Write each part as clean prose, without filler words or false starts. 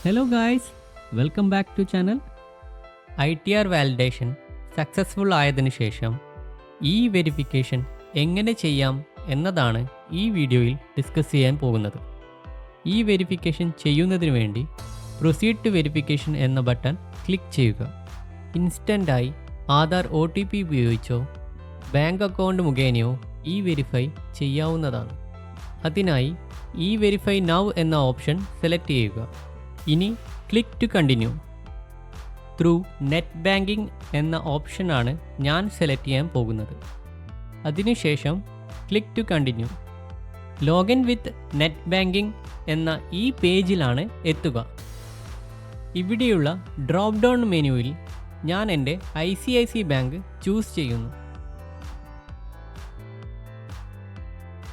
Hello guys, welcome back to channel. ITR validation successful ആയതിനു ശേഷം ഈ വെരിഫിക്കേഷൻ എങ്ങനെ ചെയ്യാം എന്നതാണ് ഈ വീഡിയോയിൽ ഡിസ്കസ് ചെയ്യാൻ പോകുന്നത്. ഈ വെരിഫിക്കേഷൻ ചെയ്യുന്നതിന് വേണ്ടി പ്രൊസീഡ് ടു വെരിഫിക്കേഷൻ എന്ന ബട്ടൺ ക്ലിക്ക് ചെയ്യുക. ഇൻസ്റ്റൻ്റായി ആധാർ OTP ഉപയോഗിച്ചോ ബാങ്ക് അക്കൗണ്ട് മുഖേനയോ ഈ വെരിഫൈ ചെയ്യാവുന്നതാണ്. അതിനായി ഈ വെരിഫൈ നൗ എന്ന ഓപ്ഷൻ സെലക്ട് ചെയ്യുക. ഇനി click to continue. Through net banking എന്ന ഓപ്ഷനാണ് ഞാൻ സെലക്ട് ചെയ്യാൻ പോകുന്നത്. അതിനുശേഷം click to continue. Login with net banking എന്ന ഈ പേജിലാണ് എത്തുക. ഇവിടെയുള്ള ഡ്രോപ്പ് ഡൗൺ മെനുവിൽ ഞാൻ എൻ്റെ ICICI ബാങ്ക് ചൂസ് ചെയ്യുന്നു.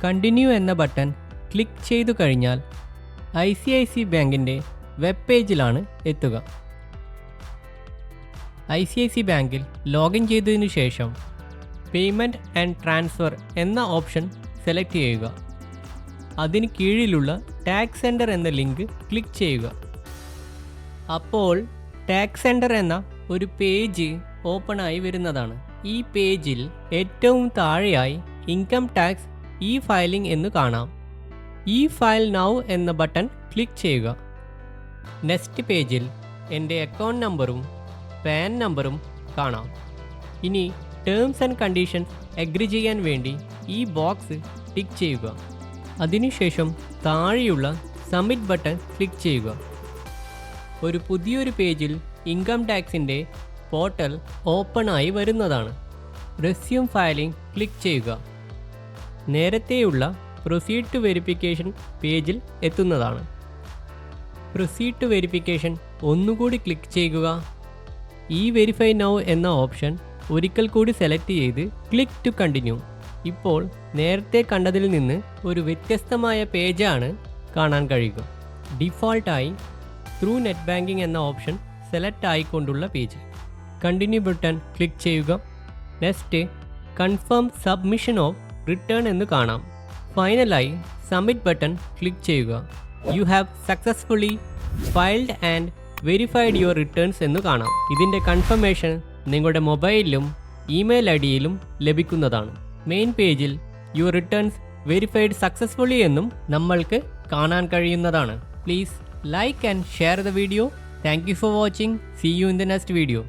കണ്ടിന്യൂ എന്ന ബട്ടൺ ക്ലിക്ക് ചെയ്തു കഴിഞ്ഞാൽ ICICI ബാങ്കിൻ്റെ വെബ് പേജിലാണ് എത്തുക. ICICI ബാങ്കിൽ ലോഗിൻ ചെയ്തതിനു ശേഷം പേയ്മെൻറ്റ് ആൻഡ് ട്രാൻസ്ഫർ എന്ന ഓപ്ഷൻ സെലക്ട് ചെയ്യുക. അതിന് കീഴിലുള്ള ടാക്സ് സെൻറ്റർ എന്ന ലിങ്ക് ക്ലിക്ക് ചെയ്യുക. അപ്പോൾ ടാക്സ് സെൻറ്റർ എന്ന ഒരു പേജ് ഓപ്പണായി വരുന്നതാണ്. ഈ പേജിൽ ഏറ്റവും താഴെയായി ഇൻകം ടാക്സ് ഇ ഫയലിംഗ് എന്ന് കാണാം. ഈ ഫയൽ നൗ എന്ന ബട്ടൺ ക്ലിക്ക് ചെയ്യുക. നെക്സ്റ്റ് പേജിൽ എൻ്റെ അക്കൗണ്ട് നമ്പറും പാൻ നമ്പറും കാണാം. ഇനി ടേംസ് ആൻഡ് കണ്ടീഷൻസ് എഗ്രി ചെയ്യാൻ വേണ്ടി ഈ ബോക്സ് ടിക്ക് ചെയ്യുക. അതിനുശേഷം താഴെയുള്ള സബ്മിറ്റ് ബട്ടൺ ക്ലിക്ക് ചെയ്യുക. ഒരു പുതിയൊരു പേജിൽ ഇൻകം ടാക്സിൻ്റെ പോർട്ടൽ ഓപ്പണായി വരുന്നതാണ്. റെസ്യൂം ഫയലിംഗ് ക്ലിക്ക് ചെയ്യുക. നേരത്തെയുള്ള പ്രൊസീഡ് ടു വെരിഫിക്കേഷൻ പേജിൽ എത്തുന്നതാണ്. പ്രൊസീഡ് ടു വെരിഫിക്കേഷൻ ഒന്നുകൂടി ക്ലിക്ക് ചെയ്യുക. ഈ വെരിഫൈ നൗ എന്ന ഓപ്ഷൻ ഒരിക്കൽ കൂടി സെലക്ട് ചെയ്ത് ക്ലിക്ക് ടു കണ്ടിന്യൂ. ഇപ്പോൾ നേരത്തെ കണ്ടതിൽ നിന്ന് ഒരു വ്യത്യസ്തമായ പേജാണ് കാണാൻ കഴിയുക. ഡിഫോൾട്ടായി ത്രൂ നെറ്റ് ബാങ്കിങ് എന്ന ഓപ്ഷൻ സെലക്ട് ആയിക്കൊണ്ടുള്ള പേജ്. കണ്ടിന്യൂ ബട്ടൺ ക്ലിക്ക് ചെയ്യുക. Next confirm submission of return എന്ന് കാണാം. ഫൈനലായി സബ്മിറ്റ് ബട്ടൺ ക്ലിക്ക് ചെയ്യുക. You have successfully filed and verified your returns എന്ന് കാണാം. ഇതിൻ്റെ കൺഫർമേഷൻ നിങ്ങളുടെ മൊബൈലിലും ഇമെയിൽ IDയിലും ലഭിക്കുന്നതാണ്. മെയിൻ പേജിൽ യുവർ റിട്ടേൺസ് വെരിഫൈഡ് സക്സസ്ഫുള്ളി എന്നും നമ്മൾക്ക് കാണാൻ കഴിയുന്നതാണ്. Please like and share the video. Thank you for watching. See you in the next video.